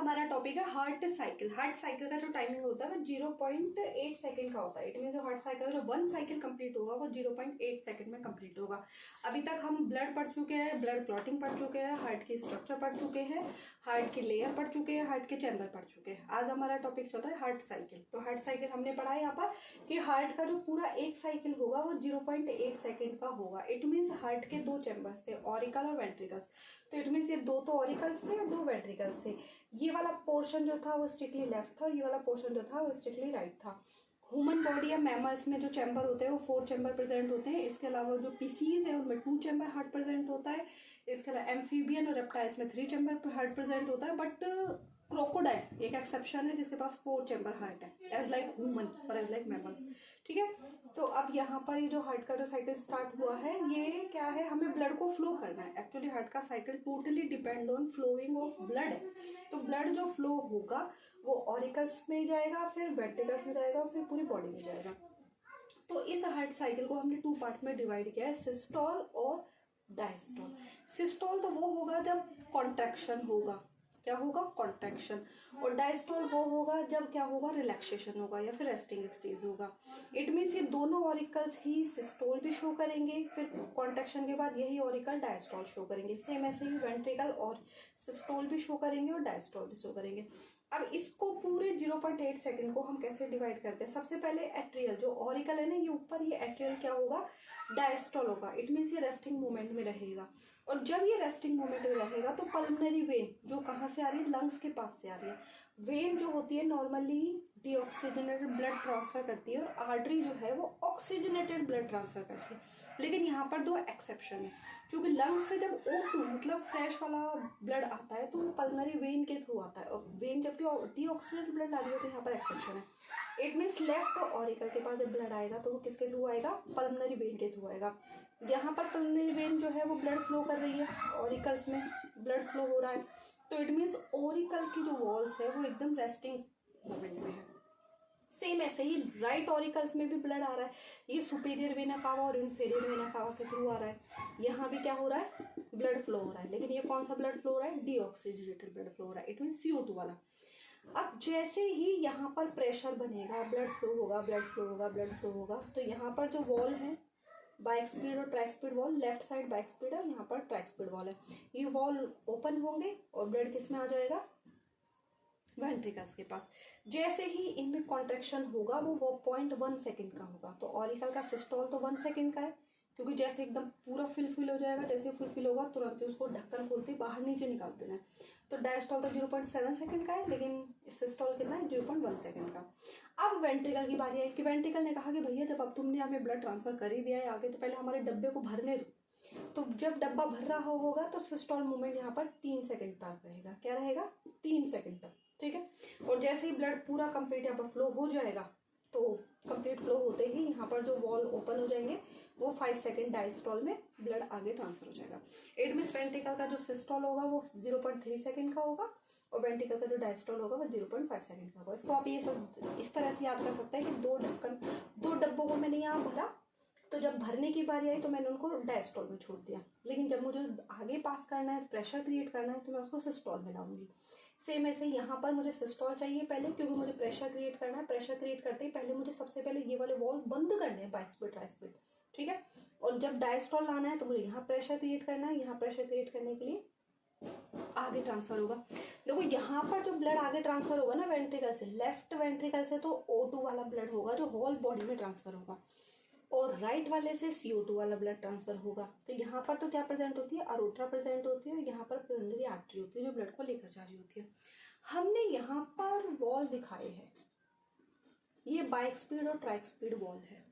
हमारा टॉपिक है heart cycle. Heart cycle का जो टाइमिंग होता है वो 0.8 सेकंड का होता है। इट मीन जो हार्ट साइकिल जो 1 साइकिल कंप्लीट होगा वो 0.8 सेकंड में कंप्लीट होगा। अभी तक हम ब्लड पढ़ चुके हैं, ब्लड क्लॉटिंग पढ़ चुके हैं, हार्ट की स्ट्रक्चर पढ़ चुके हैं, हार्ट की लेयर पढ़ चुके हैं, हार्ट के चैम्बर पढ़ चुके हैं। आज हमारा टॉपिक चल रहा है हार्ट साइकिल। तो हार्ट साइकिल हमने पढ़ा है यहाँ पर कि हार्ट का जो पूरा एक साइकिल होगा वो 0.8 सेकंड का होगा। इट मीन्स हार्ट के दो चैम्बर्स थे, ऑरिकल और वेंट्रिकल्स। तो इट मीन्स ये दो तो ऑरिकल्स थे और दो वेंट्रिकल्स थे। ये वाला पोर्शन जो था वो स्ट्रिक्टली लेफ्ट था और ये वाला पोर्शन जो था वो स्ट्रिक्टली राइट था। ह्यूमन बॉडी या मैमल्स में जो चैम्बर होते हैं वो 4 चैम्बर प्रेजेंट होते हैं। इसके अलावा जो पीसीज है उनमें 2 चैम्बर हार्ट प्रेजेंट होता है। इसके अलावा एम्फीबियन और रेप्टाइल्स में 3 चैम्बर हार्ट प्रेजेंट होता है। बट क्रोकोडाइल एक एक्सेप्शन है जिसके पास 4 चैम्बर हार्ट है, एज लाइक ह्यूमन और एज लाइक मैमल्स। ठीक है, तो अब यहाँ पर ये जो हार्ट का जो साइकिल स्टार्ट हुआ है ये क्या है, हमें ब्लड को फ्लो करना है। एक्चुअली हार्ट का cycle totally depend on flowing of blood है। तो ब्लड जो फ्लो होगा वो ऑरिकल्स में जाएगा, फिर वेंट्रिकल्स में जाएगा, फिर पूरी बॉडी में जाएगा। तो इस हार्ट साइकिल को हमने 2 पार्ट में डिवाइड किया है, सिस्टोल और डायस्टोल। सिस्टोल तो वो होगा जब कॉन्ट्रैक्शन होगा, क्या होगा, कॉन्ट्रैक्शन। और डायस्टोल वो होगा जब क्या होगा, रिलैक्सेशन होगा या फिर रेस्टिंग स्टेज होगा। इट मीन्स ये दोनों ऑरिकल्स ही सिस्टोल भी शो करेंगे, फिर कॉन्ट्रैक्शन के बाद यही ऑरिकल डायस्टोल शो करेंगे। सेम ऐसे ही वेंट्रिकल और सिस्टोल भी शो करेंगे और डायस्टोल भी शो करेंगे। अब इसको पूरे 0.8 सेकंड को हम कैसे डिवाइड करते हैं। सबसे पहले एट्रियल जो ऑरिकल है ना ये ऊपर, ये एट्रियल क्या होगा, डायस्टोल होगा। इट मीन्स ये रेस्टिंग मूवमेंट में रहेगा। और जब ये रेस्टिंग मूवमेंट में रहेगा तो पल्मोनरी वेन जो कहाँ से आ रही है, लंग्स के पास से आ रही है। वेन जो होती है नॉर्मली डीऑक्सीजनेटेड ब्लड ट्रांसफर करती है और आर्टरी जो है वो ऑक्सीजनेटेड ब्लड ट्रांसफर करती है। लेकिन यहाँ पर 2 एक्सेप्शन है, क्योंकि लंग्स से जब O2 मतलब फ्रेश वाला ब्लड आता है तो वो पल्मोनरी वेन के थ्रू आता है, और वेन जबकि डीऑक्सीजनेटेड ब्लड आ रही है तो यहाँ पर एक्सेप्शन है। इट मीन्स लेफ्ट ऑरिकल के पास जब ब्लड आएगा तो वो किसके थ्रू आएगा, पल्मोनरी वेन के थ्रू आएगा। यहाँ पर पल्मोनरी वेन जो है वो ब्लड फ्लो कर रही है, ऑरिकल्स में ब्लड फ्लो हो रहा है। तो इट मीन्स ऑरिकल की जो वॉल्स है वो एकदम रेस्टिंग मोमेंट में है। सेम ऐसे ही राइट ऑरिकल्स में भी ब्लड आ रहा है। ये सुपीरियर वेना कावा और इन्फीरियर वेना कावा के थ्रू आ रहा है। यहाँ भी क्या हो रहा है, ब्लड फ्लो हो रहा है। लेकिन ये कौन सा ब्लड फ्लो हो रहा है, डीऑक्सीजनेटेड ब्लड फ्लो हो रहा है। इट मीन्स CO2 वाला। अब जैसे ही यहाँ पर प्रेशर बनेगा, ब्लड फ्लो होगा, ब्लड फ्लो होगा, ब्लड फ्लो होगा, तो यहाँ पर जो वॉल है बाइक स्पीड और track speed valve, left side bike speed है और यहाँ पर ट्रैक स्पीड वॉल है। ये वॉल ओपन होंगे और ब्लड किस में आ जाएगा, वेंट्रिकल्स के पास। जैसे ही इनमें कॉन्ट्रैक्शन होगा वो 0.1 सेकंड का होगा। तो ऑरिकल का सिस्टोल तो 1 सेकंड का है, क्योंकि जैसे एकदम पूरा फिल हो जाएगा, जैसे फुलफिल होगा तुरंत ही उसको ढक्कन खोलते बाहर नीचे निकाल देना है। तो डायस्टोल तो 0.7 सेकंड का है, लेकिन सिस्टोल कितना है, 0.1 सेकंड का। अब वेंट्रिकल की बारी आई कि वेंट्रिकल ने कहा कि भैया जब अब तुमने हमें ब्लड ट्रांसफर कर ही दिया है आगे, तो पहले हमारे डब्बे को भरने दो। तो जब डब्बा भर रहा होगा तो सिस्टोल मूवमेंट यहाँ पर 3 सेकंड तक रहेगा। क्या रहेगा, 3 सेकंड तक। ठीक है, और जैसे ही ब्लड पूरा कंप्लीट यहाँ पर फ्लो हो जाएगा तो कंप्लीट फ्लो होते ही यहाँ पर जो वॉल ओपन हो जाएंगे वो 5 सेकंड डायस्टोल में ब्लड आगे ट्रांसफर हो जाएगा। इट मीन्स वेंट्रिकल का जो सिस्टोल होगा वो 0.3 सेकंड का होगा और वेंट्रिकल का जो डायस्टोल होगा वो 0.5 सेकंड का होगा। इसको आप ये सब इस तरह से याद कर सकते हैं कि 2 डब्बों को मैंने यहाँ भरा, तो जब भरने की बारी आई तो मैंने उनको डायस्टोल में छोड़ दिया, लेकिन जब मुझे आगे पास करना है, प्रेशर क्रिएट करना है, तो मैं उसको सिस्टोल में लाऊंगी। सेम ऐसे यहाँ पर मुझे सिस्टोल चाहिए पहले, क्योंकि मुझे प्रेशर क्रिएट करना है। प्रेशर क्रिएट करते ही पहले मुझे सबसे पहले ये वाले वॉल बंद करने हैं, बाइक स्पीड ट्राई स्पीड। ठीक है, और जब डायस्टोल लाना है तो मुझे यहाँ प्रेशर क्रिएट करना है। यहाँ प्रेशर क्रिएट करने के लिए आगे ट्रांसफर होगा। देखो यहाँ पर जो ब्लड आगे ट्रांसफर होगा ना वेंट्रिकल से, लेफ्ट वेंट्रिकल से तो O2 वाला ब्लड होगा जो होल बॉडी में ट्रांसफर होगा, और राइट वाले से CO2 वाला ब्लड ट्रांसफर होगा। तो यहाँ पर तो क्या प्रेजेंट होती है, अरोट्रा प्रेजेंट होती है, और यहाँ पर पल्मोनरी आर्टरी होती है जो ब्लड को लेकर जा रही होती है। हमने यहाँ पर वॉल दिखाए हैं, ये बाइक स्पीड और ट्रैक स्पीड वॉल है,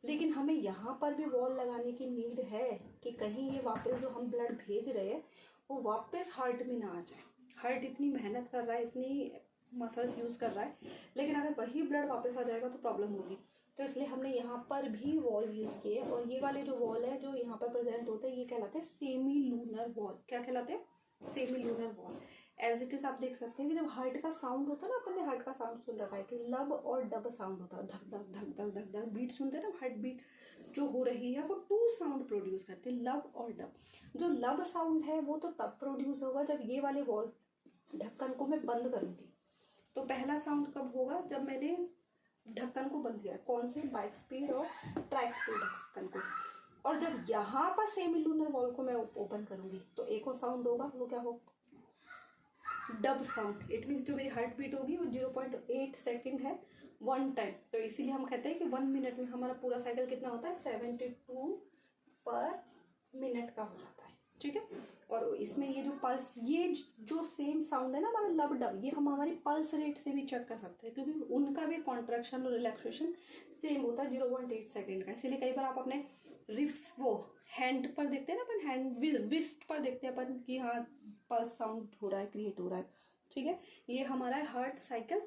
लेकिन हमें यहाँ पर भी वॉल लगाने की नीड है कि कहीं ये वापस जो हम ब्लड भेज रहे हैं वो वापस हार्ट में ना आ जाए। हार्ट इतनी मेहनत कर रहा है, इतनी मसल्स यूज़ कर रहा है, लेकिन अगर वही ब्लड वापस आ जाएगा तो प्रॉब्लम होगी। तो इसलिए हमने यहाँ पर भी वॉल यूज़ किए, और ये वाले जो वॉल है जो यहाँ पर प्रेजेंट होते हैं ये कहलाते हैं सेमी लूनर वॉल। क्या कहलाते हैं, semi lunar wall. As it is आप देख सकते हैं कि जब हार्ट का साउंड होता है ना, अपन ने हार्ट का साउंड सुन रखा है कि लब और डब साउंड होता है, धक धक धक धक धक धक बीट सुनते हैं ना, हार्ट बीट जो हो रही है वो 2 साउंड प्रोड्यूस करते हैं, लब और डब। जो लब साउंड है वो तो तब प्रोड्यूस होगा जब ये वाले वॉल ढक्कन को मैं बंद करूंगी। तो पहला साउंड कब होगा, जब मैंने ढक्कन को बंद किया, कौन से, बाइक स्पीड और ट्रैक स्पीड ढक्कन को। और जब यहाँ पर सेमी लूनर वॉल को मैं ओपन करूंगी तो एक और साउंड होगा, वो क्या हो, डब साउंड। इट मीन्स जो मेरी हार्ट बीट होगी वो 0.8 सेकेंड है 1 टाइम। तो इसीलिए हम कहते हैं कि 1 मिनट में हमारा पूरा साइकिल कितना होता है, 72 पर मिनट का हो जाता है। ठीक है। और इसमें ये जो पल्स, ये जो सेम साउंड है ना हमारा लब डब, ये हम हमारी पल्स रेट से भी चेक कर सकते हैं, क्योंकि उनका भी कॉन्ट्रैक्शन और रिलैक्सेशन सेम होता है 0.8 सेकेंड का। इसीलिए कई बार आप अपने रिप्स, वो हैंड पर देखते हैं ना अपन, हैंड विस्ट पर देखते हैं अपन कि हाँ पल्स साउंड हो रहा है, क्रिएट हो रहा है। ठीक है। ये हमारा है हार्ट साइकिल